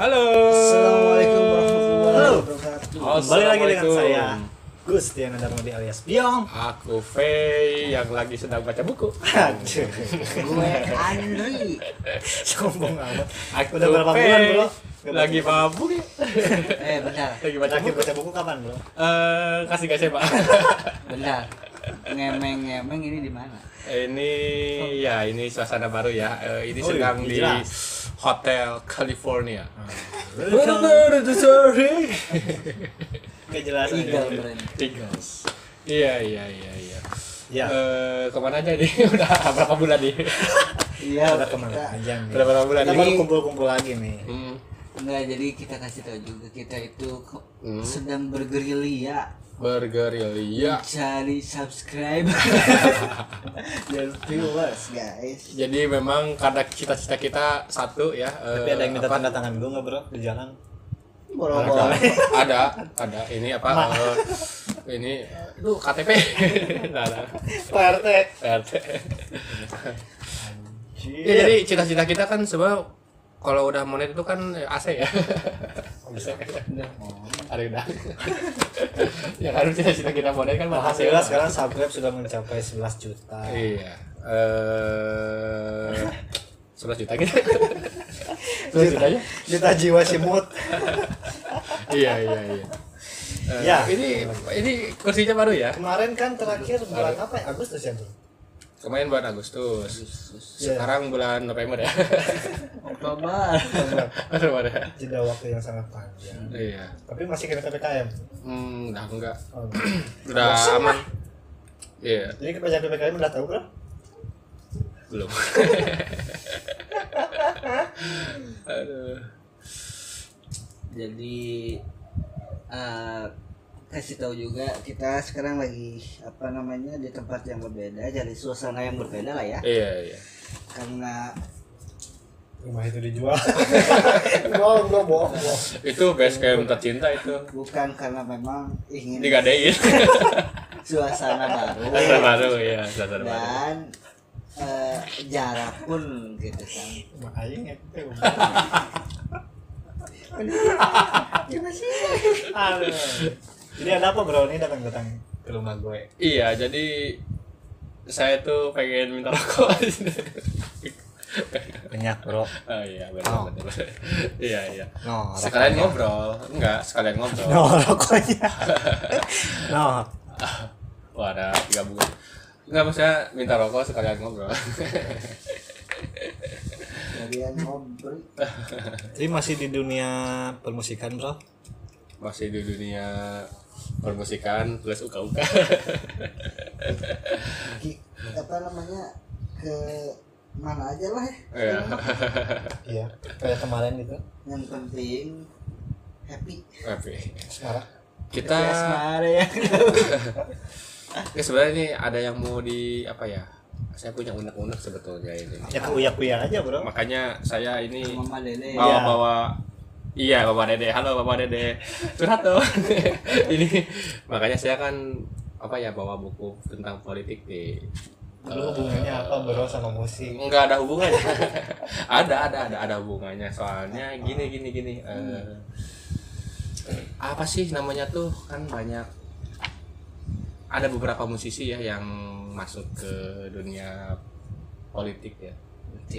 Halo. Assalamualaikum warahmatullahi wabarakatuh. Kembali lagi dengan saya Gustiana Darmadi alias Biong. Aku Fei yang lagi sedang baca buku. Aduh, Gue Andri. sombong amat. Aku Udah berapa Fei bulan bro? lagi mabuk ya? Bentar. Lagi baca Terakhir buku. baca buku kapan bro? Kasih kasih Pak. Bentar. Ngemeng-ngemeng ini di mana? Ini ya ini suasana baru ya. Ini Oh, sedang di jelas. Hotel California. Sorry. Gak jelas Eagle aja. brand. Eagles. Iya. Ya. Kemana aja nih? Udah berapa bulan nih? Iya. Udah kemana aja nih? Udah berapa bulan Kita nih? baru kumpul-kumpul lagi nih. Enggak, jadi kita kasih tahu juga kita itu Hmm. sedang bergerilya Bergerilya. cari subscriber dan viewers guys. Jadi memang karena cita-cita kita satu ya. Tapi ada yang minta tanda tangan gue nggak bro di jalan? Boro-boro. ada ini apa ini itu KTP nah, PRT. RT. Ya, jadi cita-cita kita kan sebenarnya kalau udah monet itu kan AC ya AC ada udah ya kan cita-cita kita monet kan AC Alhamdulillah sekarang subscribe sudah mencapai 11 juta. iya 11 juta gitu 11 jutanya Juta jiwa simut. iya Ya. ini kursinya baru ya. Kemarin kan terakhir bulan apa ya? Agustus ya bro? Kemarin bulan Agustus. Sekarang bulan November ya. Oktober. November ya. Jeda waktu yang sangat panjang. Iya. Tapi masih kena PPKM. Udah enggak. Oh. Udah aman. Iya, Jadi kebijakan PPKM udah tahu bro? belum. Aduh. Jadi kasih tahu juga kita sekarang lagi apa namanya di tempat yang berbeda, jadi suasana yang berbeda lah ya. Iya. Karena Rumah itu dijual. bohong. Itu base camp tercinta itu. bukan karena memang ingin Digadein. suasana baru Suasana baru ya, suasana baru. dan jarak pun gitu kan. Makanya itu. Gimana sih? Aduh. Jadi ada apa bro? Ini datang ke rumah gue. Iya, jadi saya tuh pengen minta rokok. Banyak bro. Oh iya, benar. Iya. No, Sekalian ngobrol. Enggak, sekalian ngobrol. No, rokoknya. No. Wah, ada 3 bulan. Enggak, maksudnya minta rokok sekalian ngobrol. Kalian ngobrol. Jadi masih di dunia permusikan bro? Masih di dunia permusikan plus uka-uka. Apa namanya ke mana aja lah ya. Iya. Iya. Kayak kemarin gitu. Yang penting happy. Tapi Sekarang. kita Asmara ya. ya sebenarnya ini ada yang mau di apa ya? Saya punya unek-unek sebetulnya ini. Ya kuya aja bro. Makanya saya ini Mama Dede. bawa iya Bapak Dede. Halo Bapak Dede. Curhat dong. Ini makanya saya kan apa ya bawa buku tentang politik di Lu hubungannya apa bro sama musik? enggak ada hubungannya. ada hubungannya soalnya gini. Apa sih namanya tuh kan banyak ada beberapa musisi ya yang masuk ke dunia politik ya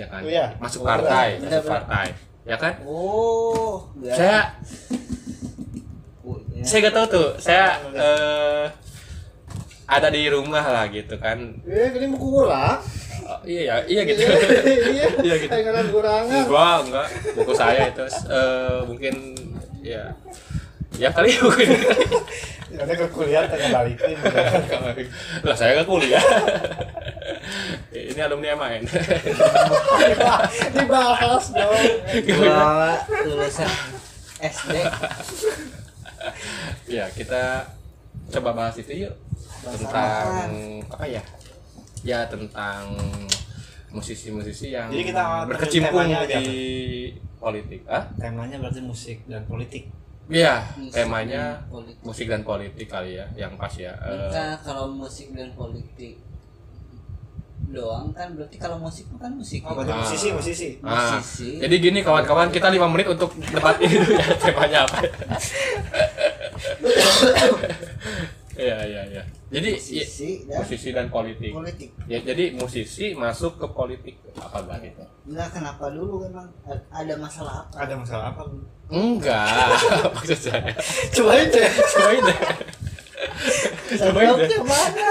kan Oh, iya. masuk Oh, partai iya. masuk partai ya kan Oh, ya. saya gak tahu tuh saya ada di rumah lah gitu kan. Ini buku bola. Oh, iya gitu. Iya. Iya gitu. Kayak kurangan. Enggak buku saya itu mungkin ya kali mungkin. Nanti ke kuliah tanya balikin. Lah saya gak kuliah. Ini alumni MAN. Dibahas dong. Gua lulusan SD. Ya kita coba bahas itu yuk tentang apa ya? Ya tentang musisi-musisi yang Jadi kita berkecimpung temanya aja, di politik. Temanya berarti musik dan politik. Iya, Musik temanya dan politik. musik dan politik kali ya, yang pas ya. Kita kalau musik dan politik doang kan berarti kalau musik kan musik. Oh, berarti musisi. Musisi. Jadi gini kawan-kawan, kita 5 menit untuk debat ini dulu ya, temanya apa. Iya. Jadi musisi dan politik. Ya, jadi musisi masuk ke politik apa enggak gitu? Enggak, kenapa dulu emang ada masalah apa? Ada masalah apa? Enggak, maksud saya. Cobain deh. Jawabnya mana?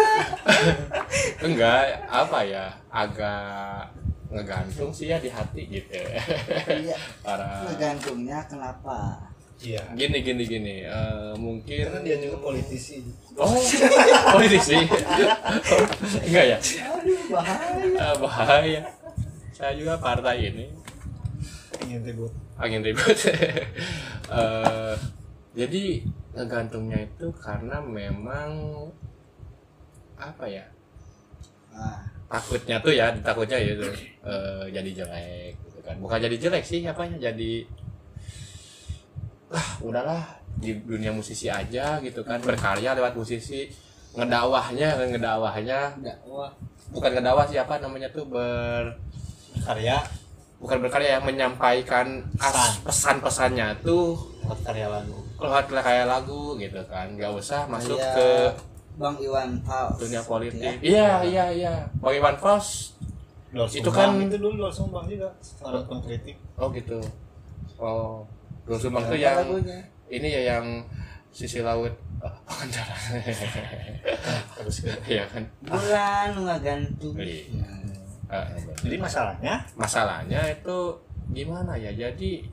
Enggak, apa ya? Agak ngegantung sih ya di hati gitu. Iya. Para Ngegantungnya kenapa? Iya. Gini. Mungkin Karena dia juga politisi. oh, politisi. Enggak ya? Aduh, bahaya. Bahaya. Saya juga partai ini. Ingin ribut. Angin ribut. Jadi ngegantungnya itu karena memang apa ya? Takutnya tuh ya, gitu. Jadi jelek gitu kan. Bukan jadi jelek sih, apanya jadi udahlah di dunia musisi aja gitu kan, berkarya lewat musisi, dakwah bukan ngedakwah sih, apa namanya tuh, bukan berkarya, yang menyampaikan pesan-pesannya tuh lewat kayak lagu gitu kan, nggak usah masuk ke Bang Iwan Fals dunia politik. Iya Bang Iwan Fals itu kan itu dulu Doel Sumbang juga seorang pengkritik. Oh gitu. Oh, Doel Sumbang tuh yang lagunya. Ini ya yang sisi laut Pangandaran. Terus ya kan. Bulan ngagantung. Jadi masalahnya itu gimana ya? Jadi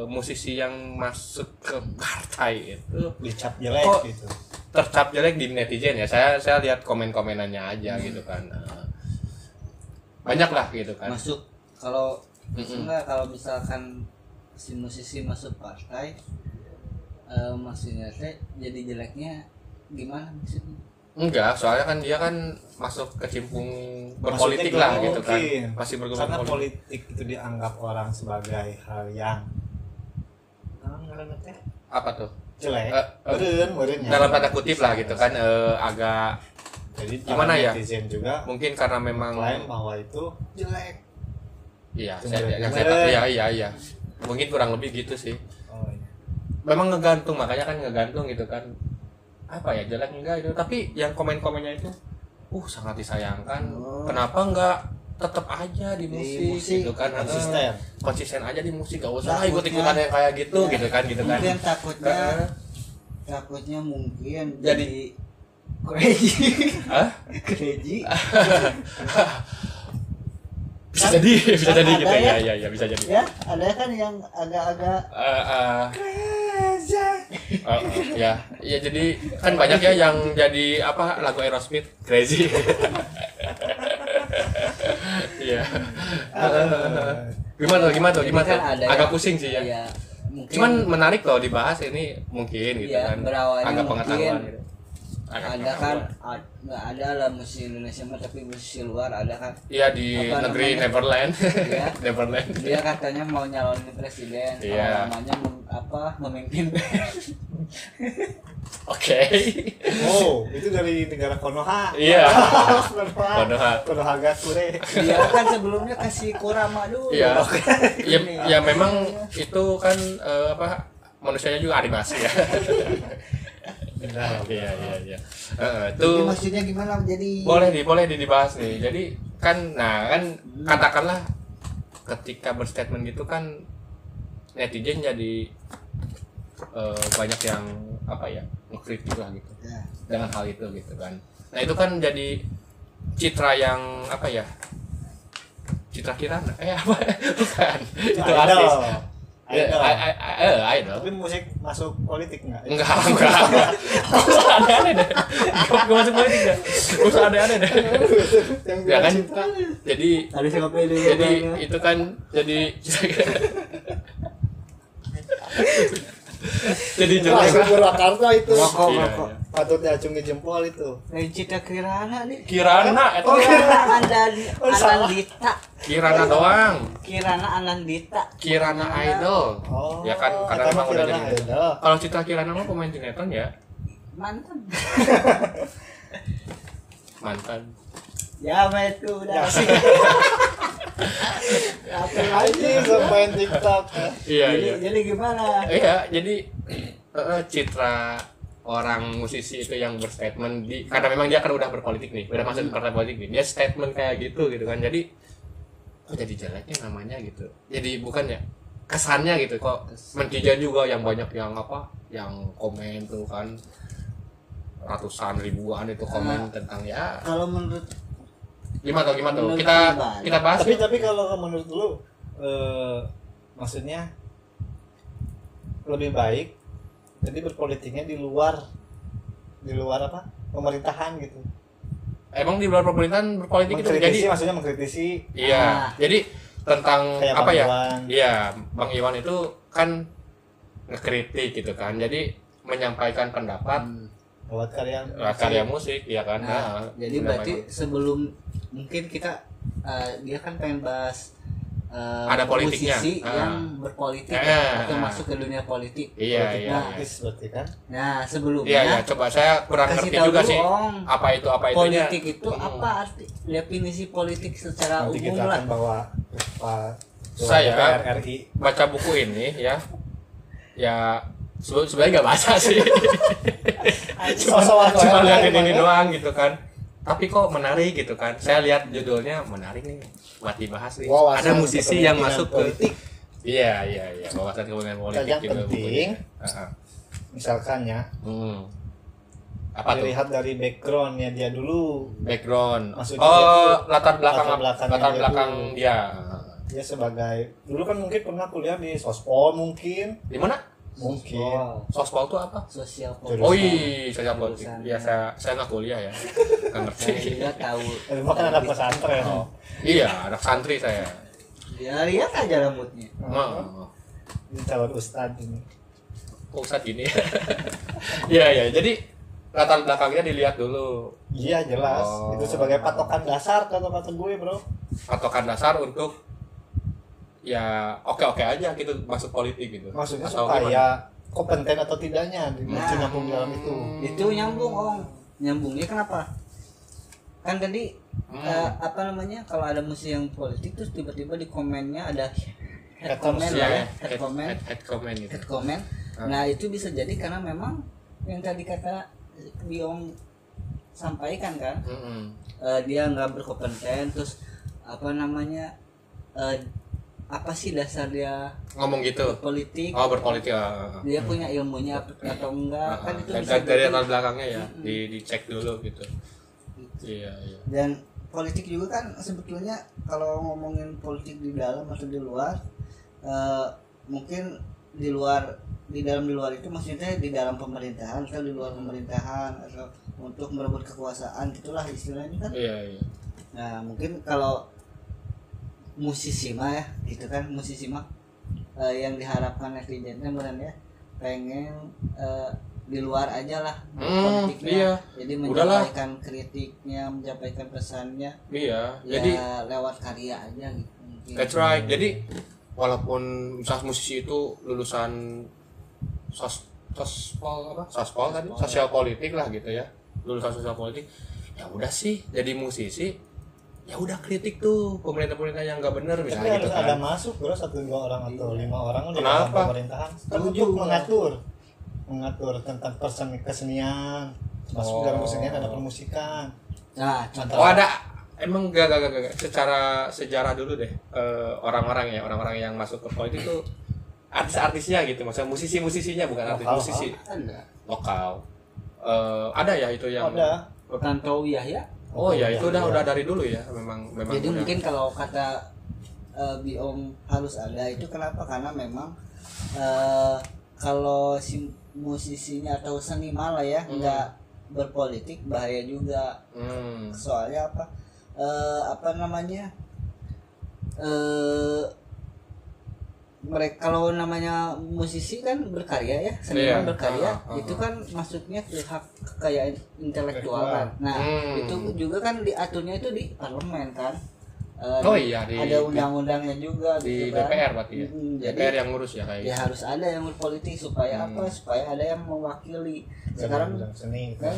musisi yang masuk ke partai itu dicap jelek gitu. Tercap jelek di netizen ya. Saya lihat komen-komenannya aja gitu kan. Banyak lah gitu kan. Masuk kalau enggak, kalau misalkan si musisi masuk partai, maksudnya jadi jeleknya gimana maksudnya? Enggak, soalnya kan dia kan masuk kecimpung berpolitik lah gitu kan. Pasti bergabung karena politik itu dianggap orang sebagai hal yang apa tuh? Jelek. Meureun dalam tanda kutip lah gitu kan, agak jadi gimana ya? Netizen juga mungkin karena memang klaim bahwa itu jelek. Iya, iya. Mungkin kurang lebih gitu sih. Oh, iya. Memang ngegantung, makanya kan ngegantung gitu kan. Apa ya, jelek enggak itu, tapi yang komen-komennya itu sangat disayangkan. Kenapa enggak tetap aja di musik gitu kan, konsisten aja di musik, gak usah ikut-ikutan yang kayak gitu gitu kan. Mungkin takutnya mungkin jadi crazy. Crazy. bisa jadi gitu ya bisa jadi ya. Ada kan yang agak-agak crazy. Ya jadi kan banyak ya yang jadi apa, lagu Aerosmith crazy. Iya. Gimana tuh Kan agak pusing sih ya. Iya, cuman menarik loh dibahas ini mungkin gitu ya, kan, agak berawalnya pengetahuan mungkin gitu. Ada kan, nggak ada lah musisi Indonesia mah, tapi musisi luar ada kan. Iya, di apa negeri namanya? Neverland. Iya. Neverland. Dia katanya mau nyalonin presiden, Iya. namanya memimpin band. Oke. Oh, itu dari negara Konoha. Iya. Konoha Gakure. Dia kan sebelumnya kasih Kurama dulu. Iya. Ya memang itu kan manusianya juga animasi ya. Iya. Jadi maksudnya gimana? Jadi boleh dibahas nih. Jadi kan katakanlah ketika berstatement gitu kan netizen jadi banyak yang ngekritik lah gitu ya. dengan hal itu gitu kan. Nah itu kan jadi citra yang citra Kirana bukan itu artis. Idol. Tapi musik masuk politik nggak? Enggak. Usah aneh-aneh deh. Gak masuk politik deh. Usah aneh-aneh deh. Ya kan. Jadi itu kan jadi jadi jelas. Purwakarta itu. Rokok. Patut diacungi jempol itu. Cita Kirana nih. Kirana itu Anandita. Kirana doang. Kirana Anandita. Kirana Idol. Oh, Ya kan karena memang udah Kirana jadi. Idol. Kalau Citra Kirana mah pemain sinetron ya. Mantan. Ya itu udah. Apa lagi main TikTok. Iya, jadi gimana? Iya, jadi citra orang musisi itu yang berstatement karena memang dia kan udah berpolitik nih, udah masuk partai politik nih, dia statement kayak gitu kan, jadi kok jadi jeleknya namanya gitu, jadi bukan ya kesannya gitu, kok netizen juga yang banyak yang komen tuh kan, ratusan ribuan itu komen tentang ya. Kalau menurut gimana tuh kita bahas. Tapi kalau menurut lu maksudnya lebih baik jadi berpolitiknya di luar apa pemerintahan gitu. Emang di luar pemerintahan berpolitik itu jadi maksudnya mengkritisi. Iya, jadi tentang kayak apa Bang ya? Iwan. Iya, Bang Iwan itu kan ngekritik gitu kan. Jadi menyampaikan pendapat lewat karya musik ya kan. Nah, jadi berarti sebelum mungkin kita dia kan pengen bahas ada politiknya, musisi yang berpolitik atau masuk ke dunia politik. Iya. Berarti kan. Nah, sebelumnya Iya, coba saya kurang ngerti juga sih. Apa itunya? Politik itu apa arti definisi politik secara umum kita lah. akan bawa Pak Saya RI baca buku ini ya. Ya sebenarnya nggak baca sih. Cuma lihat ini doang gitu kan. Tapi kok menarik gitu kan. Saya lihat judulnya menarik nih buat dibahas nih. Ada musisi yang masuk politik. Iya. Wawasan kepemimpinan politik yang penting. Misalkan ya. Apa tuh? Dilihat dari backgroundnya dia dulu. Background. Maksudnya latar belakang dia. Dia sebagai dulu kan mungkin pernah kuliah di Sospol mungkin. Di mana? Mungkin. Sospol itu apa? Sosial politik. Oh iya, sosial politik. Ya saya nggak kuliah ya. Nggak ngerti. Saya juga tahu. Makan anak pesantren. Oh. Iya, anak santri saya. Ya lihat aja rambutnya. Ini calon ustad ini. Ustad gini. Iya. Jadi latar belakangnya dilihat dulu. Iya jelas. Itu sebagai patokan dasar kata gue bro. Patokan dasar untuk ya oke aja gitu masuk politik gitu. Maksudnya atau supaya gimana? kompeten atau tidaknya nyambung dalam itu. Itu nyambung nyambungnya kenapa? Kan tadi apa namanya kalau ada musisi yang politik terus tiba-tiba di komennya ada head comment gitu. Head comment. Nah itu bisa jadi karena memang yang tadi kata Biong sampaikan kan, dia nggak berkompeten terus apa namanya apa sih dasar dia ngomong gitu berpolitik dia punya ilmunya atau enggak kan itu bisa dari latar belakangnya ya dicek dulu gitu. Iya. Dan politik juga kan sebetulnya kalau ngomongin politik di dalam atau di luar mungkin di dalam itu maksudnya di dalam pemerintahan atau di luar pemerintahan atau untuk merebut kekuasaan gitulah istilahnya kan. Iya. Nah mungkin kalau musisi mah ya gitu kan, musisi mah yang diharapkan netizennya benar ya pengen di luar aja lah politiknya. Iya. Jadi menyampaikan kritiknya, menyampaikan pesannya. Iya. Ya, jadi lewat karya aja gitu. Mungkin. That's right. Jadi walaupun misalnya musisi itu lulusan sospol tadi, sosial politik lah gitu ya, lulusan sosial politik, ya udah sih jadi musisi, ya udah kritik tuh pemerintah yang nggak benar misalnya gitu kan. Ada masuk bro 1-2 orang atau 5 orang di dalam pemerintahan untuk mengatur tentang kesenian, masuk dalam kesenian ada permusikan. Nah, ada emang gak secara sejarah dulu deh, orang-orang yang masuk ke politik tuh artis-artisnya gitu, maksudnya musisinya bukan artis musisi lokal. Ada ya itu yang ada Tantowi ya. Oh ya itu udah dari dulu ya memang. Jadi mungkin kalau kata Biong harus ada itu kenapa? Karena memang kalau si musisinya atau seniman lah ya nggak berpolitik bahaya juga. Soalnya apa namanya mereka kalau namanya musisi kan berkarya ya, seniman berkarya itu kan masuknya ke hak kekayaan intelektual kan. Nah itu juga kan diaturnya itu di parlemen kan. Ada undang-undangnya juga di gitu kan. DPR berarti ya. Jadi, DPR yang ngurus ya kayak. Ya harus ada yang berpolitik supaya apa? Supaya ada yang mewakili. Sekarang seni kan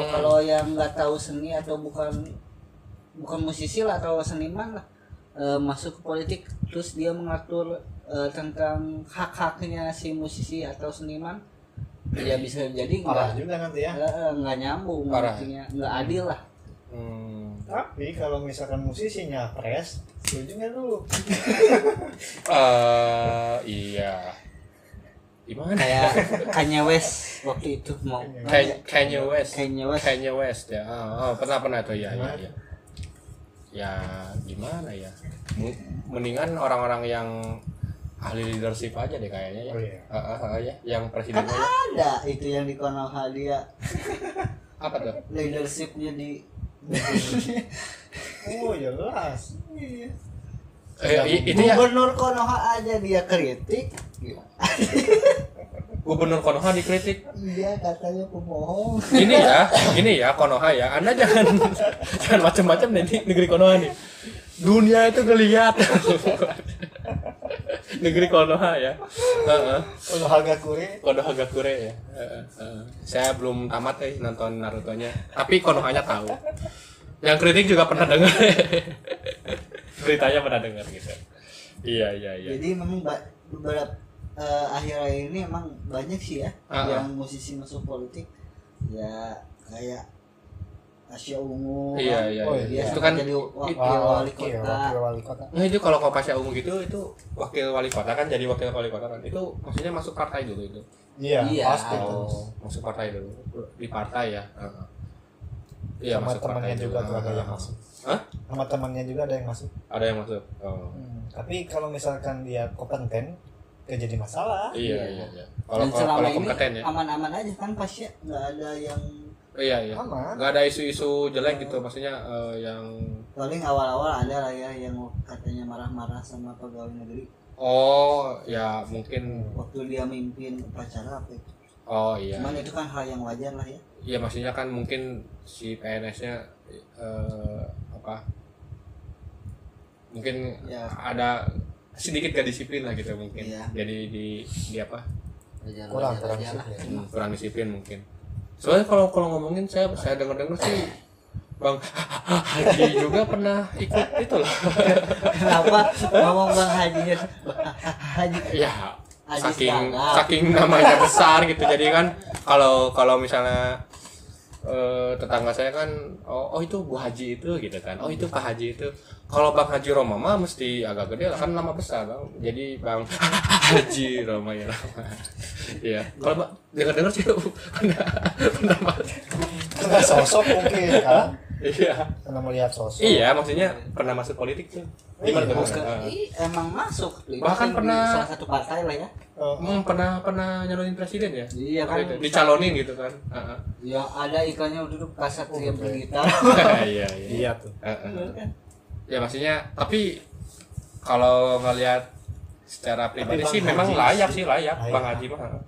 kalau yang nggak tahu seni atau bukan bukan musisi lah atau seniman lah masuk ke politik terus dia mengatur tentang hak-haknya si musisi atau seniman, ya bisa jadi parah juga nanti ya. Nggak nyambung, Parah. artinya nggak adil lah. Tapi kalau misalkan musisinya pres, setuju nggak lu? Iya. Gimana? Kayak Kanye West waktu itu mau Kanye West. Kanye West. Kanye West ya. Pernah tuh ya. Ya gimana ya? Mendingan orang-orang yang ahli leadership aja deh kayaknya ya. Oh, iya. Ya, yang Kan presidennya ya. ada itu yang di Konoha dia Apa tuh? leadershipnya di Oh jelas. Itu ya Gubernur Konoha aja dia kritik. Gubernur Konoha dikritik. Iya katanya pembohong. Gini ya Konoha ya. Anda jangan macam-macam nih negeri Konoha nih. Dunia itu ngelihat. Negeri Konoha ya. Konoha Gakure ya. Saya belum tamat nonton Naruto-nya, tapi Konohanya tahu. Yang kritik juga pernah dengar. Beritanya pernah dengar gitu. Iya. Jadi memang beberapa akhir-akhir ini emang banyak sih ya yang musisi masuk politik ya, kayak Pasha Ungu. Iya. Oh, Dia Itu kan jadi wakil wali kota. Nah itu kalau Pasha Ungu gitu itu wakil wali kota kan, jadi wakil wali kota kan. Itu maksudnya masuk partai dulu itu. Iya, Iya. pasti tuh. Masuk partai dulu. Di partai ya. Iya, Sama masuk temannya partai juga dulu. tuh ada yang masuk. Hah? Sama temannya juga ada yang masuk. Ada yang masuk. Tapi kalau misalkan dia kompeten, gak jadi masalah. Iya. Dan selama ini kompeten ya. aman-aman aja kan Pasha, nggak ada yang Iya. Aman. Nggak ada isu-isu jelek gitu, maksudnya yang paling awal-awal ada lah ya yang katanya marah-marah sama pegawai negeri ya mungkin waktu dia mimpin upacara apa itu. iya. Cuman itu kan hal yang wajar lah ya. Iya, maksudnya kan mungkin si PNS-nya mungkin Ya. ada sedikit gak disiplin lah gitu mungkin. Iya. Jadi di apa? Kurang aja lah. disiplin. Kurang disiplin mungkin. Soalnya kalau ngomongin saya dengar sih Bang Haji juga pernah ikut itu loh. Kenapa ngomong Bang Haji? Haji. Ya, Haji saking Stanggal. saking namanya besar gitu. Jadi kan kalau misalnya tetangga saya kan oh itu Bu Haji itu gitu kan. Oh itu Pak Haji itu. Kalau Bang Haji Roma mah mesti agak gede lah, kan nama besar Bang. Jadi Bang Haji Roma ya. Iya. Kalau dengar sih pernah Karena sosok mungkin kan. iya. Karena melihat sosok. Iya, maksudnya pernah masuk politik tuh. Gimana tuh? Emang masuk. Bahkan Di pernah- salah satu partai lah ya. Pernah nyalonin presiden ya? Iya kan. Dicalonin gitu kan. Yang ada iklannya duduk Kasatria bergitar. Iya. Iya tuh. Ya maksudnya, tapi kalau ngelihat secara pribadi Bang sih memang Haji layak sih. sih layak. Layak.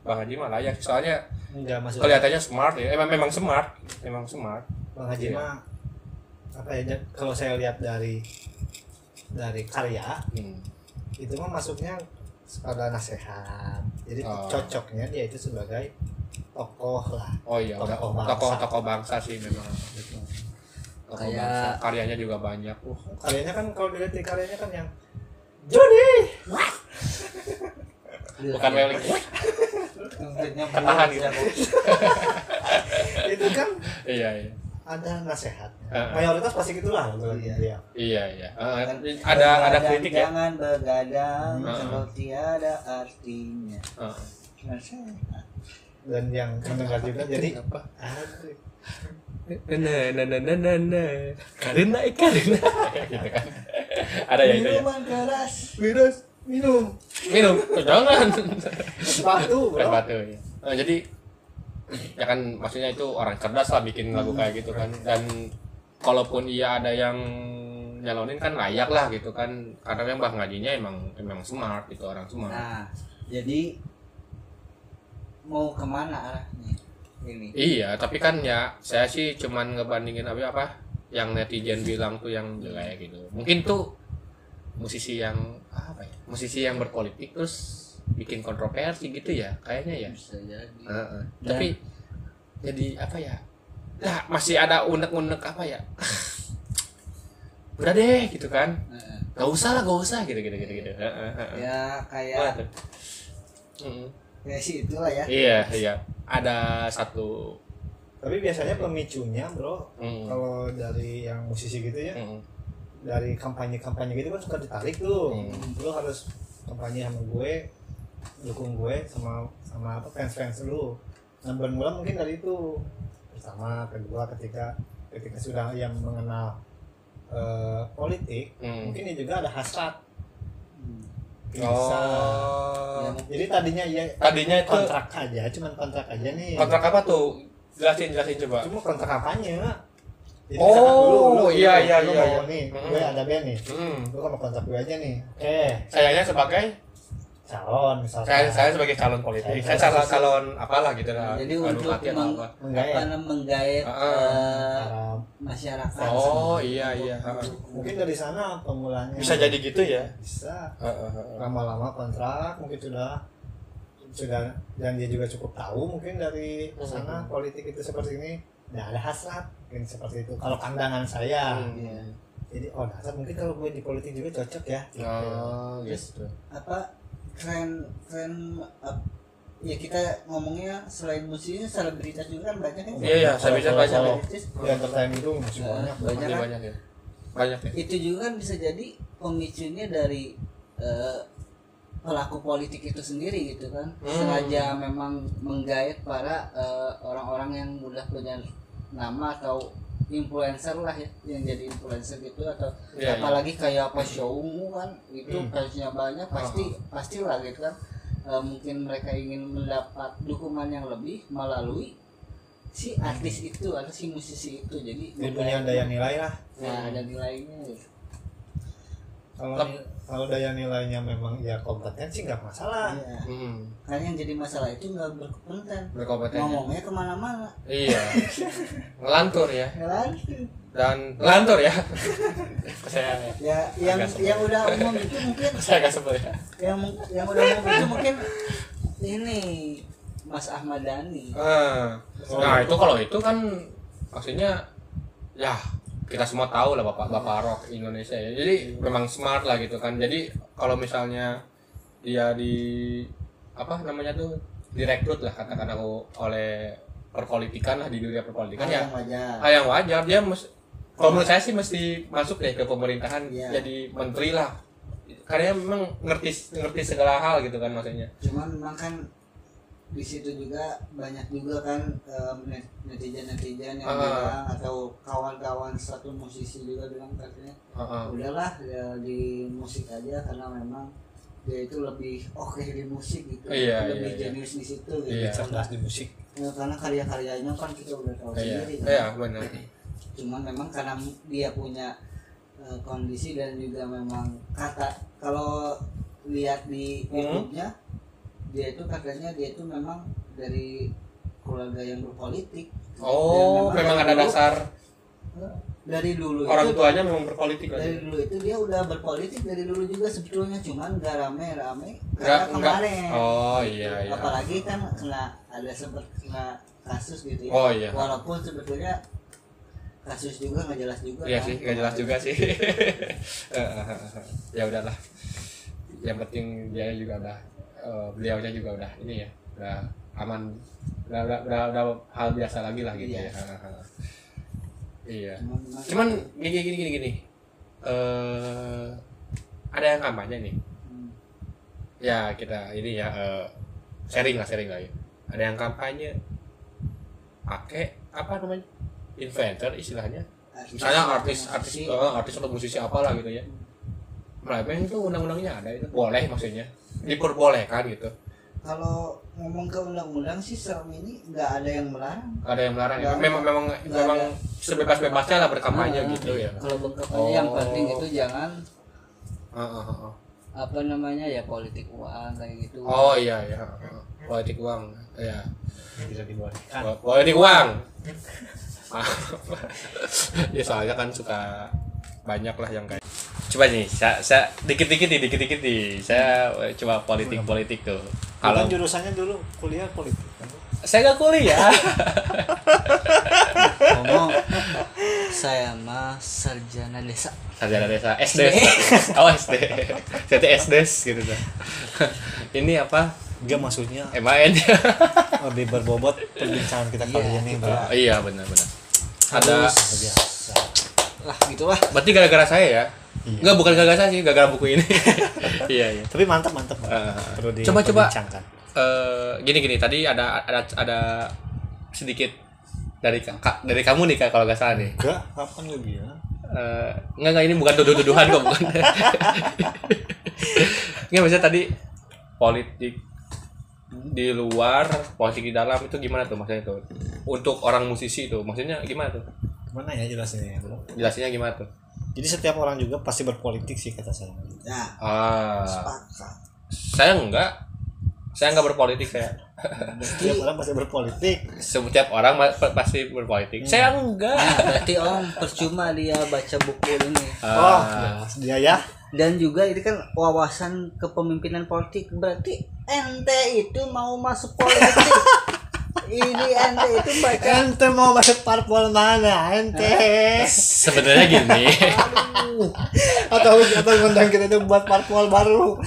Bang Haji mah layak. Soalnya Enggak masuk. kelihatannya smart ya. Memang smart. Bang Haji Iya. mah apa ya, kalau saya lihat dari karya itu mah masuknya pada nasehat. Jadi cocoknya dia itu sebagai tokoh lah. Oh iya, Tokoh bangsa. tokoh bangsa sih memang. Tokoh Kayak- bangsa, karyanya juga banyak. Karyanya kan kalau dilihat di karyanya kan yang Jody. Bukan Weling. Tuntutnya Ketahan gitu. Itu kan Iya. ada nasehat. Mayoritas pasti gitulah menurut dia. Iya. Ada kritik ya. Jangan begadang kalau tiada artinya. Nasihat. Dan yang mendengar juga jadi apa? aduh. Karena gitu kan. Ada ya itu ya. Minuman keras. Virus minum Minum, jangan. sepatu bro. Batu ya. Jadi ya kan maksudnya itu orang cerdas lah bikin lagu kayak gitu kan. Dan kalaupun iya ada yang nyalonin kan layak lah gitu kan. Karena yang Bang Hajinya emang smart gitu, orang smart. Nah, jadi mau kemana arahnya ini? Iya, tapi kan ya saya sih cuman ngebandingin apa yang netizen bilang tuh yang jelek gitu. Mungkin tuh musisi yang musisi yang berpolitik terus bikin kontroversi gitu ya, kayaknya ya. Bisa jadi. Tapi jadi apa ya? Nah, masih ada unek-unek apa ya? udah deh gitu kan, gak usah gitu. Ya kayak ya sih itulah ya. Iya ada satu. Tapi biasanya pemicunya bro, kalau dari yang musisi gitu ya, dari kampanye gitu kan suka ditarik tuh, lu harus kampanye sama gue, dukung gue sama apa fans lu. Nah bermula mungkin dari itu. Pertama, kedua, ketika sudah yang mengenal politik, mungkin dia juga ada hasrat. Bisa. Ya, jadi tadinya itu kontrak aja, cuman kontrak aja nih. Kontrak apa tuh? Jelasin coba. Cuma kontrak kampanye. Jadi dulu, iya. Nih, gue ada band nih. Lu mau kontrak gue aja nih. Sayanya sebagai calon misalnya. Saya sebagai calon politik. Saya calon apalah gitu lah. Jadi untuk menggait masyarakat. Oh iya. Mungkin dari sana pemulanya. Bisa jadi gitu ya. Bisa. Lama-lama kontrak mungkin sudah dan dia juga cukup tahu mungkin dari sana politik itu seperti ini. Nah, ada hasrat mungkin seperti itu. Kalau pandangan saya. Jadi dasar mungkin kalau gue di politik juga cocok ya. Gitu. Apa tren ya kita ngomongnya selain musiknya selebritas juga kan banyak kan. Iya, selebritas banyak. Ya entertainment itu masih banyak ya. Itu juga kan bisa jadi pemicunya dari pelaku politik itu sendiri gitu kan. Sengaja memang menggait para orang-orang yang udah punya nama atau influencer lah ya, yang jadi influencer gitu atau apalagi kayak apa showmu kan itu fansnya banyak pastilah gitu kan. Mungkin mereka ingin mendapat dukungan yang lebih melalui si artis itu atau si musisi itu, jadi dia punya daya nilai lah. Nah ada nilainya gitu. Kalau daya nilainya memang ya kompeten sih nggak masalah. Karena yang jadi masalah itu nggak berkompeten. Ngomongnya kemana-mana. Iya. Ngelantur ya. Dan ngelantur ya. Saya yang udah umum itu mungkin. Saya nggak sebel ya. Yang udah umum itu mungkin ini Mas Ahmad Dhani. Nah itu kalau itu kan maksudnya ya kita semua tahu lah bapak rock Indonesia ya, jadi memang smart lah gitu kan. Jadi kalau misalnya dia direkrut lah katakan aku oleh perpolitikan lah, di dunia perpolitikan hal yang wajar. Dia kalau menurut saya sih mesti masuk deh ke pemerintahan, jadi menteri lah, karena memang ngerti segala hal gitu kan maksudnya. Cuman memang kan di situ juga banyak juga kan netizen yang bilang atau kawan-kawan satu musisi juga bilang katanya udahlah ya di musik aja karena memang dia itu lebih di musik gitu, lebih jenius di situ gitu, cerdas di musik ya, karena karya-karyanya kan kita udah tahu sendiri kan. Iya benar. Cuman memang karena dia punya kondisi dan juga memang kalau lihat di YouTube-nya dia itu katanya dia itu memang dari keluarga yang berpolitik. Memang ada dasar dari dulu orang itu, tuanya memang berpolitik. Dari dulu itu dia udah berpolitik dari dulu juga sebetulnya, cuman gak rame karena kemarin. Iya. Apalagi kan sempat kena kasus gitu ya. Walaupun sebetulnya kasus juga nggak jelas juga. Iya kan? Sih, nggak jelas juga sih. Ya udahlah. Yang penting dia juga beliaunya juga udah ini ya, udah aman, udah hal biasa lagi lah gitu ya. Iya. Cuman gini. Ada yang kampanye nih. Ya kita ini ya sharing lah ya. Ada yang kampanye pakai apa namanya? Influencer istilahnya. Misalnya artis atau musisi apalah gitu ya. Memang itu undang-undangnya ada itu. Boleh maksudnya. Diperbolehkan gitu. Kalau ngomong ke undang-undang sih selama ini nggak ada yang melarang. Ada yang melarang ya. Memang sebebas-bebasnya lah berkampanye gitu ya. Kalau berkampanye yang penting itu jangan apa namanya ya politik uang kayak gitu. Iya. Politik uang. Ya. Tidak dibolehkan. Politik uang. Ya soalnya kan suka banyak lah yang kayak. Coba nih, saya dikit-dikit nih. Saya coba politik tuh. Kalau jurusannya dulu kuliah politik kan? Saya nggak kuliah. Saya mah sarjana desa. Sarjana desa SD. Oh SD. Jadi SD gitu kan. Ini apa? Enggak maksudnya MAN. lebih berbobot perbincangan kita kali ini, Bro. Iya benar. Ada Biasa. Lah gitulah. berarti gara-gara saya ya. Iya. Enggak, bukan gara-gara saya sih, gara-gara buku ini. Iya. Tapi mantap. Perlu Coba. diperbincangkan. Gini tadi ada sedikit dari kamu nih Kak, kalau nggak salah nih. Enggak, kapan lu bilang? Enggak, ini bukan tuduhan kok, bukan. Enggak, maksudnya tadi politik di luar, politik di dalam itu gimana tuh maksudnya tuh? Untuk orang musisi itu, maksudnya gimana tuh? Gimana ya jelasinnya ya, Bro? Jelasinnya gimana tuh? Jadi setiap orang juga pasti berpolitik sih kata saya. Ya, sepakat. Saya enggak berpolitik saya. Setiap orang pasti berpolitik. Setiap orang pasti berpolitik. Saya enggak. Nah, berarti Om percuma dia baca buku ini. Dia ya. Dan juga ini kan wawasan kepemimpinan politik, berarti ente itu mau masuk politik. Ini ente itu baca. Ente mau masuk parpol mana? Ente. Sebenarnya gini. atau ngundang kita itu buat parpol baru.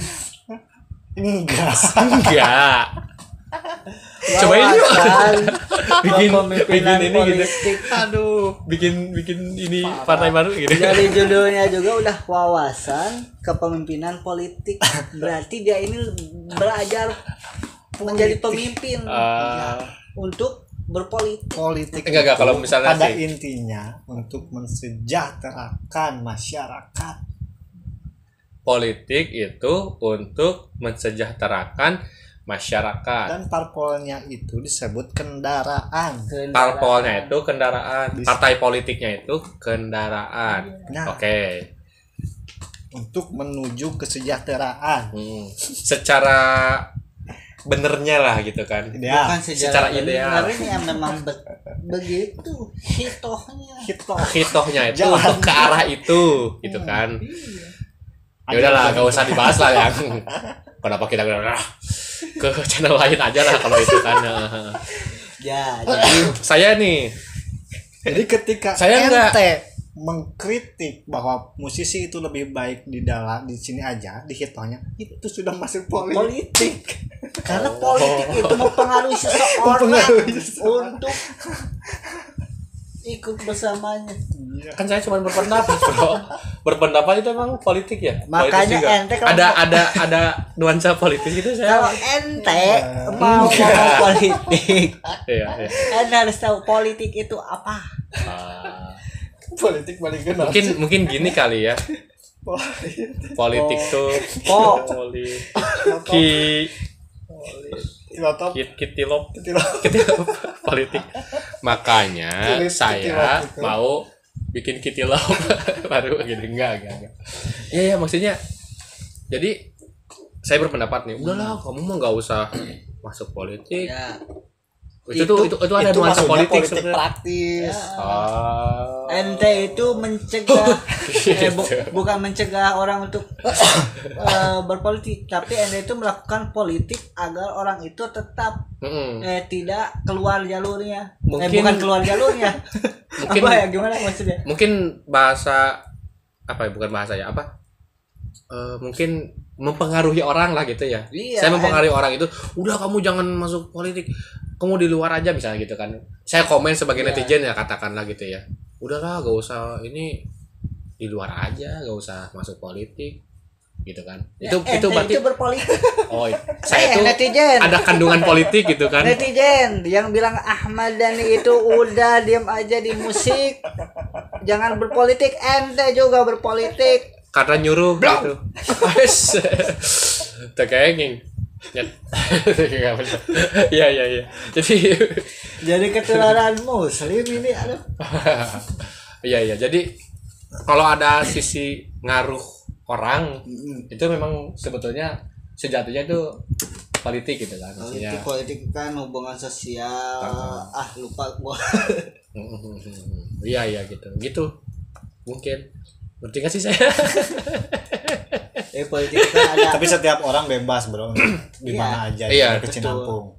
Ini enggak. Cobain yuk. bikin Kepemimpinan ini politik. gitu. Aduh, bikin ini partai baru gitu. Dari judulnya juga udah wawasan kepemimpinan politik. Berarti dia ini belajar menjadi pemimpin untuk berpolitik. Politik. Enggak kalau misalnya pada sih intinya untuk mensejahterakan masyarakat. politik itu untuk mensejahterakan masyarakat. Dan parpolnya itu disebut kendaraan. Parpolnya itu kendaraan. Partai politiknya itu kendaraan. Nah. Oke. Untuk menuju kesejahteraan. Secara benernya lah gitu kan. Ya. Bukan Secara ideal. Sebenarnya memang begitu hitohnya. Hitohnya itu Jalan. untuk ke arah itu gitu kan. Ya udahlah, gak usah dibahas lah yang kenapa kita ke channel lain aja lah kalau itu kan. Ya, jadi Saya nih, Jadi ketika Saya ente mengkritik bahwa musisi itu lebih baik di sini aja di hitohnya, itu sudah masuk politik. karena politik itu mempengaruhi seseorang untuk ikut bersamanya. kan saya cuma berpendapat, bro. Berpendapat itu emang politik ya. Makanya Politis juga. ente kalau ada nuansa politis itu saya. Kalau ente mau ngomong politik, Iya. ente harus tahu politik itu apa. Politik paling kenal. Mungkin gini kali ya. Politik tuh kitilop politik. Makanya saya mau bikin kitilop baru gitu. Enggak. Iya, maksudnya jadi saya berpendapat nih, udahlah kamu mah enggak usah masuk politik. Ya. Itu ada nuansa politik sebenarnya. Praktis. Ente itu mencegah bukan mencegah orang untuk berpolitik, tapi ente itu melakukan politik agar orang itu tetap tidak keluar jalurnya. Bukan keluar jalurnya. Mungkin, apa ya, gimana maksudnya? Mungkin bahasa apa ya, bukan bahasa ya, apa? Mungkin mempengaruhi orang lah gitu ya. Iya, Saya mempengaruhi orang itu, udah kamu jangan masuk politik, kamu di luar aja misalnya gitu kan. Saya komen sebagai netizen ya, katakanlah gitu ya. Udahlah gak usah ini, di luar aja, gak usah masuk politik gitu kan. Itu berarti itu berpolitik. Oh, saya itu netizen. ada kandungan politik gitu kan. Netizen yang bilang Ahmad Dhani itu udah diam aja di musik, jangan berpolitik. Ente juga berpolitik Karena nyuruh gitu. Terkenging. Iya. jadi ketularan muslim ini ada. Iya. Jadi kalau ada sisi ngaruh orang itu memang sebetulnya sejatinya itu politik gitu kan. Politik kan hubungan sosial. Lupa gua. Iya gitu. Mungkin ngerti gak sih saya? Politik kan ada. Tapi setiap orang bebas, bro, di mana aja, iya, dari Kecinampung.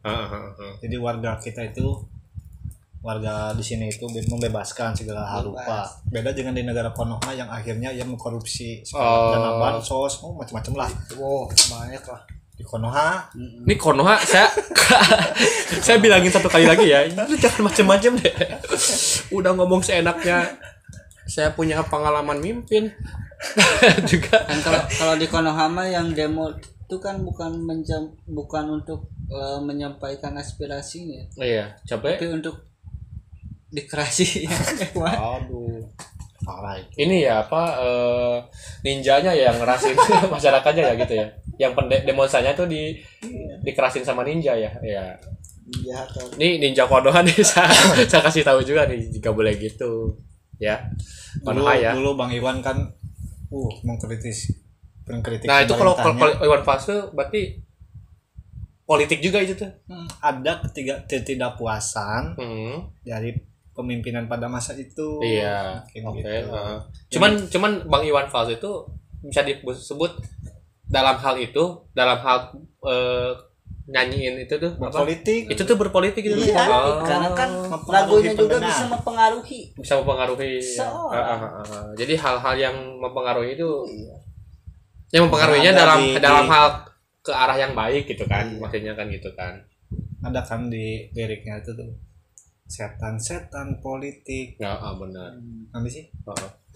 Jadi warga kita itu warga di sini itu membebaskan segala hal rupa. Beda dengan di negara Konoha yang akhirnya yang mengkorupsi dana bansos, macam-macam lah. Banyak lah Di Konoha. Ini Konoha saya bilangin satu kali lagi ya, lu jangan macem-macem deh. Udah ngomong seenaknya. Saya punya pengalaman mimpin juga. kan. Kalau di Konohama yang demo itu kan bukan untuk menyampaikan aspirasinya. Iya, coba. Tapi untuk dikerasi. Aduh. Parah itu. Ini ya apa ninjanya ya yang ngerasin masyarakatnya ya gitu ya. Yang demonstranya tuh dikerasin sama ninja ya. Ya. Ini ninja Konoha nih saya kasih tahu juga nih jika boleh gitu. Ya. Konoha ya. Dulu Bang Iwan kan mengkritik Nah, itu kalau Iwan Fals tuh berarti politik juga itu tuh. Ada ketidakpuasan dari pemimpinan pada masa itu. Iya. Oke. Cuman Bang Iwan Fals itu bisa disebut dalam hal nyanyiin itu tuh berpolitik. Itu tuh berpolitik gitu. Iya, karena kan lagunya juga bisa mempengaruhi. Jadi hal-hal yang mempengaruhi itu yang mempengaruhinya dalam hal ke arah yang baik gitu kan. Maksudnya kan gitu kan. Ada kan di liriknya itu tuh setan-setan politik. Ya, benar. Nanti sih?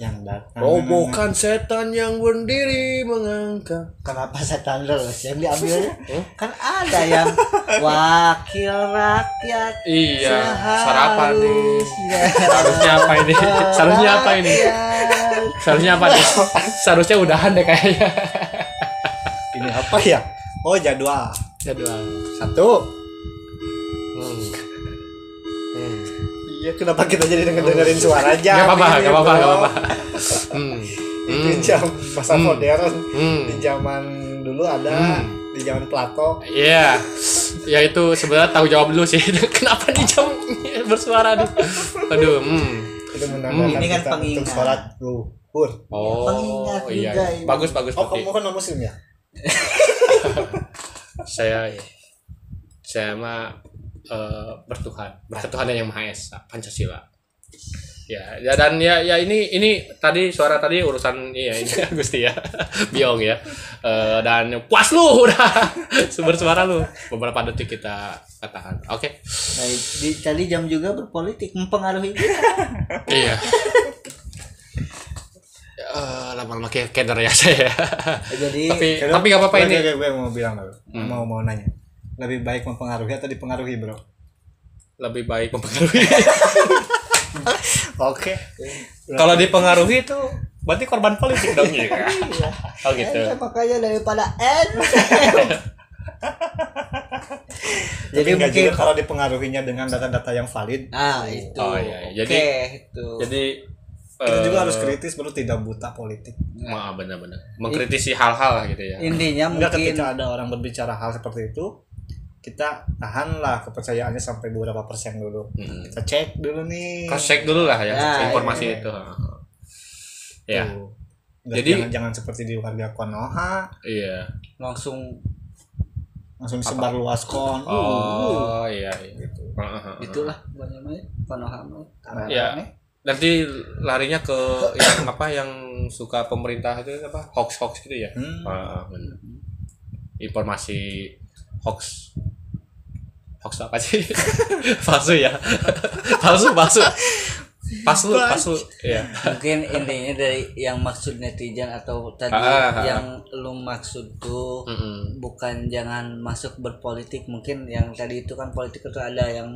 Yang datang. Robohkan setan yang berdiri mengangkat. Kenapa setan terus yang diambilnya? Kan ada yang wakil rakyat. Iya. Sarapan nih. Seharusnya apa ini? Seharusnya udahan deh kayaknya. Ini apa ya? Oh, jadwal. 1. Iya, kenapa kita jadi dengerin suara aja? Gak apa-apa. Itu jam masa modern. Di zaman dulu ada, di zaman Plato. Iya. Ya itu sebenarnya tahu jawab dulu sih. Kenapa di jam bersuara nih? Aduh. Itu menandakan ini kan kita untuk sholat zuhur. Oh, pengingat iya. juga. Bagus. Oh, kamu kan non muslim ya? Saya mah berketuhanan yang Maha Esa, Pancasila. Ya dan ya ini tadi suara tadi urusan ini Gusti ya. Biong ya. Dan puas lu udah bersuara lu. Beberapa detik kita katakan. Oke. Nah, tadi jam juga berpolitik mempengaruhi kita. Iya. Lama-lama keder ya saya. Jadi tapi enggak apa-apa ini. Gue mau bilang mau nanya. Lebih baik mempengaruhi atau dipengaruhi, Bro? Lebih baik mempengaruhi. Oke. Kalau dipengaruhi itu berarti korban politik dong ya. Oh gitu. Makanya daripada Jadi mungkin kalau dipengaruhinya dengan data-data yang valid. Itu. Oh iya. Jadi kita juga harus kritis, baru tidak buta politik. Benar-benar. Mengkritisi hal-hal lah gitu ya. Intinya mungkin ketika mungkin ada orang berbicara hal seperti itu, kita tahanlah kepercayaannya sampai beberapa persen dulu. Kita cek dulu nih. Cross check dulu lah ya informasi itu. Ya. Jadi jangan seperti di warga Konoha. Iya. langsung sebar luaskan. Oh iya gitu. Itulah banyak Konoha. Ya. Nanti larinya ke yang yang suka pemerintah itu hoax gitu ya. Benar. Informasi hoax apa sih? Palsu ya. Palsu ya. Mungkin intinya dari yang maksud netizen atau tadi yang lu maksud tuh bukan jangan masuk berpolitik. Mungkin yang tadi itu kan politik itu ada yang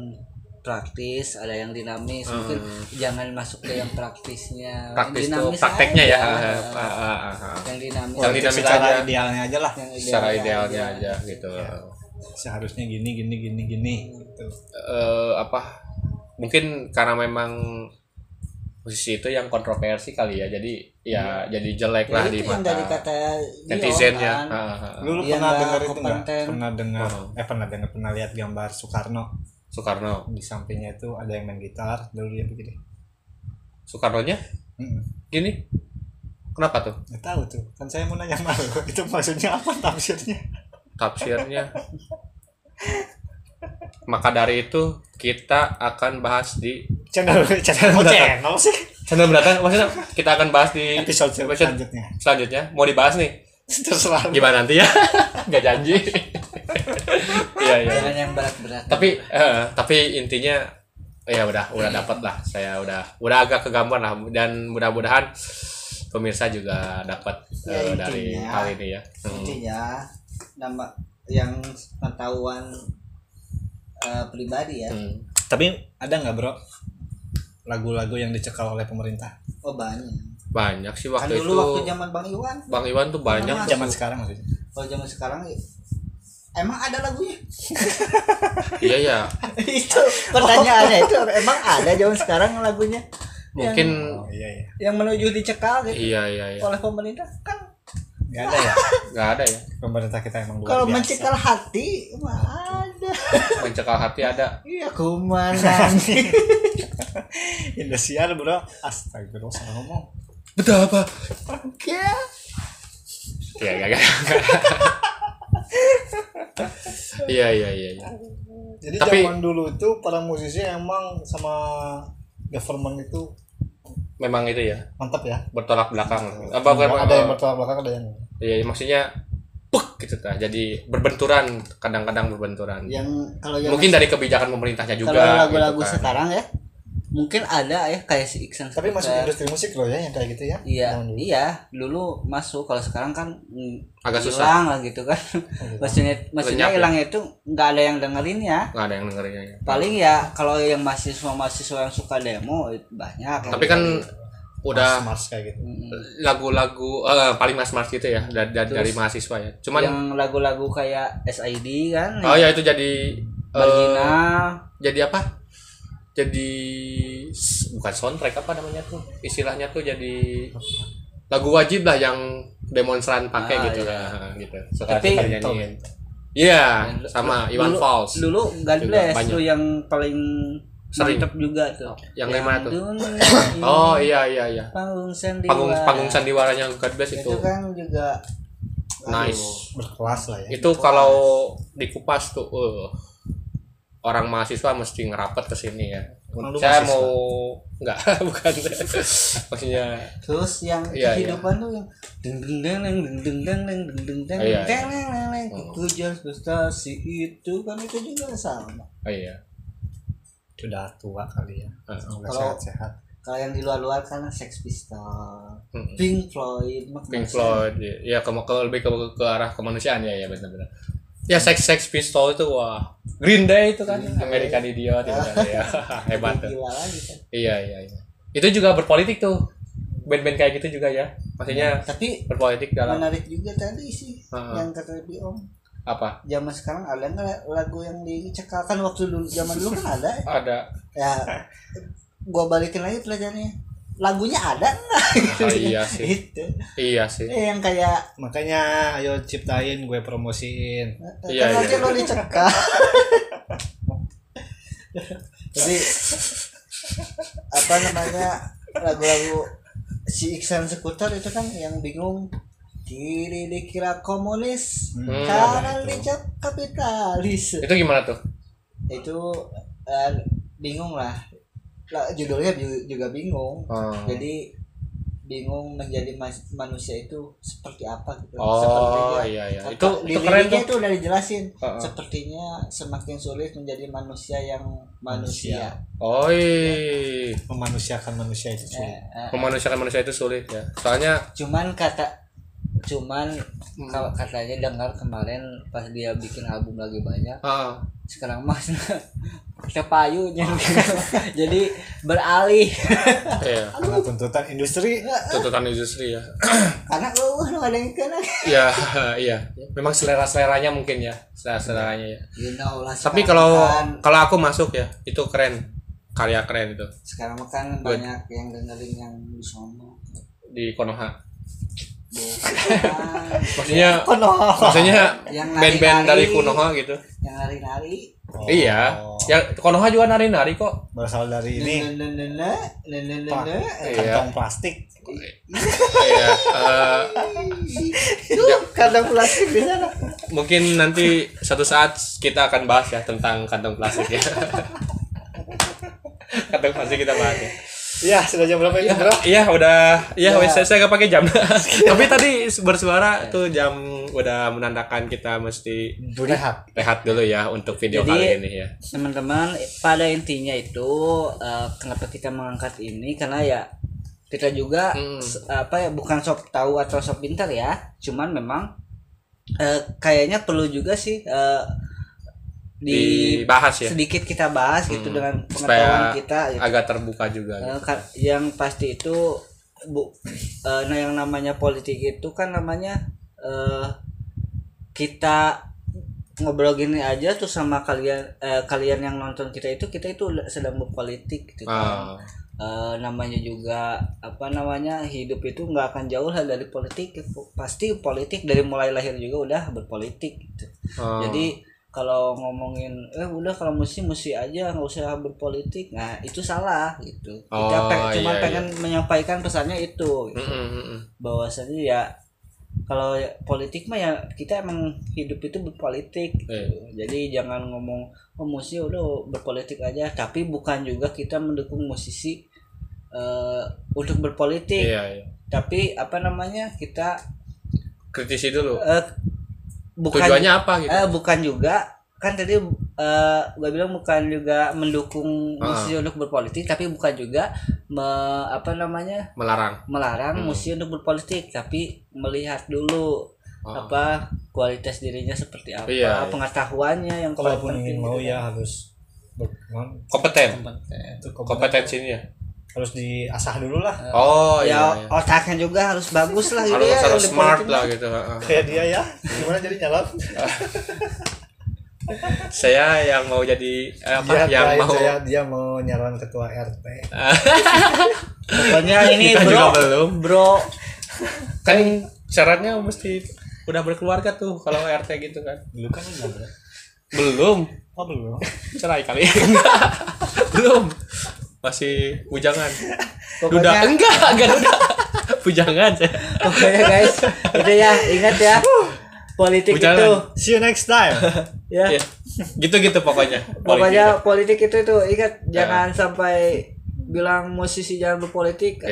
praktis, ada yang dinamis. Mungkin jangan masuk ke yang praktisnya. Praktis dinamis itu prakteknya ya. Yang dinamis. Yang dinamis secara aja. idealnya aja lah. Secara idealnya aja gitu. Seharusnya gini gitu. Mungkin karena memang posisi itu yang kontroversi kali ya, jadi jadi jelek lah di mata netizennya. Lu pernah dengar itu nggak? Pernah lihat gambar Soekarno di sampingnya itu ada yang main gitar, dulu dia begini. Soekarnonya gini, kenapa tuh? Nggak tahu tuh, kan saya mau nanya malu. Itu maksudnya apa tafsirnya? Maka dari itu kita akan bahas di channel sih. channel mendatang. Maksudnya kita akan bahas di episode selanjutnya. Mau dibahas nih. Terserah. Gimana nanti ya? Gak janji. Iya. Jangan yang berat-berat. Tapi intinya ya udah dapat lah. Saya udah agak kegambar lah, dan mudah-mudahan pemirsa juga dapat dari hal ini ya. Intinya nama yang pengetahuan pribadi ya. Tapi ada nggak bro lagu-lagu yang dicekal oleh pemerintah? Oh banyak sih waktu kan dulu itu. waktu zaman Bang Iwan tuh banyak. Zaman sekarang maksudnya? Kalau zaman sekarang emang ada lagunya? Iya ya. Itu pertanyaannya itu emang ada zaman sekarang lagunya? Mungkin yang menuju dicekal gitu. Iya. Oleh pemerintah kan nggak ada ya. Pemerintah kita emang luar biasa. Kalau mencekal hati mah ada. Mencekal hati ada. Iya kumanan. Indosiar bro. Astagfirullah salah ngomong. Betul apa? Ya. Iya. Iya. Jadi zaman dulu itu para musisi emang sama government itu memang itu ya. Mantap ya. Bertolak belakang. Ada yang bertolak belakang, ada yang. Iya, maksudnya gitu ta. Jadi berbenturan, kadang-kadang berbenturan. Kalau mungkin dari kebijakan pemerintahnya juga. Kalau lagu-lagu gitu kan. Sekarang ya. Mungkin ada ya kayak si Iksan. Tapi masuk industri musik loh ya yang kayak gitu ya. Iya, dulu masuk. Kalau sekarang kan agak susah hilang lah gitu kan. Maksudnya hilangnya itu nggak ada yang dengerin ya. Nggak ada yang dengerinnya ya. Paling ya kalau yang mahasiswa yang suka demo banyak. Tapi kan udah mars kayak gitu. Lagu-lagu paling mas gitu ya dari mahasiswa ya. Cuman yang lagu-lagu kayak SID kan. Oh ya itu jadi marginal. Jadi apa? Jadi bukan soundtrack apa namanya tuh, istilahnya tuh jadi lagu wajib lah yang demonstran pakai gitu lah gitu. Tapi nyanyiin. Iya, sama Iwan Fals. Dulu God Bless tuh yang paling sering juga tuh. Yang mana tuh? Oh iya. Panggung sandiwaranya God Bless itu. Itu kan juga nice, berkelas lah ya. Itu kalau dikupas tuh orang mahasiswa mesti ngerapat ke sini ya. Saya mau enggak bukan maksudnya. Terus yang kehidupan tuh yang deng tujuan frustasi itu kan itu juga sama. Oh iya. Sudah tua kali ya. Semoga sehat-sehat. Kalau yang di luar kan Sex Pistols, Pink Floyd, ya lebih ke arah kemanusiaan ya benar-benar. Ya Sex Pistols itu wah. Green Day itu kan American Idiot itu kan ya. Hebat tuh. Iya. Itu juga berpolitik tuh. Band-band kayak gitu juga ya. Maksudnya tapi berpolitik dalam. Menarik juga tadi sih yang kata Om. Apa? Zaman sekarang ada enggak lagu yang dicekalkan waktu dulu zaman dulu kan ada? Ada. Ya gua balikin lagi pelajarannya. Lagunya ada enggak? Oh, iya sih. Itu. Iya sih. Yang kayak makanya ayo ciptain gue promosiin. Iya. Kan aja lo dicekal. Jadi apa namanya lagu-lagu si Iksan Sekuter itu kan yang bingung kiri dikira komunis kanan dicap kapitalis. Itu gimana tuh? Itu bingung lah. Judulnya juga bingung. Jadi bingung menjadi manusia itu seperti apa gitu. Iya. Itu keren tuh. Itu udah dijelasin. Sepertinya semakin sulit menjadi manusia yang manusia. Memanusiakan manusia itu sulit. Memanusiakan manusia itu sulit ya. Soalnya cuman kalau katanya dengar kemarin pas dia bikin album lagi banyak. Sekarang mas kepayunya jadi beralih. Iya. Karena tuntutan industri ya. Karena lu ada yang kena. Iya. Memang selera-seleranya mungkin ya. Selera-seleranya ya. Tapi kalau aku masuk ya, itu keren. Karya keren itu. Sekarang kan banyak yang dengerin yang di sono. Di Konoha. Maksudnya band-band dari Konoha gitu. Yang nari-nari. Iya. Ya Konoha juga nari-nari kok. Berasal dari ini. Kantong plastik. Iya. Kantong plastik di sana. mungkin nanti suatu saat kita akan bahas ya tentang kantong plastik ya. Kantong plastik kita bahas ya. Iya, sudah jam berapa ini, Bro? Iya, udah. Iya, saya enggak pakai jam. Tapi tadi bersuara tuh jam udah menandakan kita mesti rehat dulu ya untuk video kali ini ya. Teman-teman, pada intinya itu kenapa kita mengangkat ini karena ya kita juga bukan sok tahu atau sok pintar ya. Cuman memang kayaknya perlu juga sih dibahas ya, sedikit kita bahas gitu dengan pengetahuan kita gitu. Agak terbuka juga gitu. Yang pasti itu yang namanya politik itu kan namanya kita ngobrol gini aja tuh sama kalian yang nonton kita itu sedang berpolitik gitu kan. Namanya juga hidup itu nggak akan jauh lah dari politik, pasti politik dari mulai lahir juga udah berpolitik gitu. Jadi kalau ngomongin udah kalau mesti aja nggak usah berpolitik, nah itu salah gitu. Kita pengen menyampaikan pesannya itu gitu. Bahwasanya ya kalau politik mah ya kita emang hidup itu berpolitik gitu. Jadi jangan ngomong musisi udah berpolitik aja, tapi bukan juga kita mendukung musisi untuk berpolitik. Tapi kita kritisi dulu. Tujuannya apa gitu? Bukan juga kan tadi gue bilang bukan juga mendukung musisi untuk berpolitik, tapi bukan juga melarang musisi untuk berpolitik, tapi melihat dulu kualitas dirinya seperti apa, pengetahuannya yang kalaupun ingin mau ya harus kompetensinya harus diasah dulu lah. Otaknya juga harus bagus lah gitu harus smart lah gitu. Kayak dia ya. Gimana jadi nyalon? Saya yang mau jadi dia mau nyalon ketua RT. Pokoknya ini bro. Kan syaratnya mesti udah berkeluarga tuh kalau RT gitu kan. Belum kan udah, Bro? Belum. Belum. Cerai kali. Belum. Masih bujangan. Pokoknya enggak duda. Bujangan saya. Pokoknya guys, itu ya ingat ya. Politik bujangan. Itu see you next time. Ya. Gitu pokoknya. Pokoknya politik itu ingat jangan sampai bilang musisi jangan berpolitik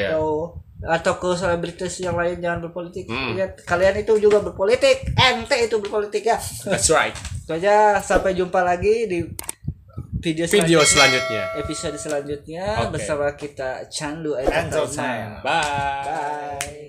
atau ke selebritis yang lain jangan berpolitik. Ingat kalian itu juga berpolitik. Ente itu berpolitik ya. That's right. Itu aja, sampai jumpa lagi di video selanjutnya. Episode selanjutnya bersama kita Candu Entertainment. Bye.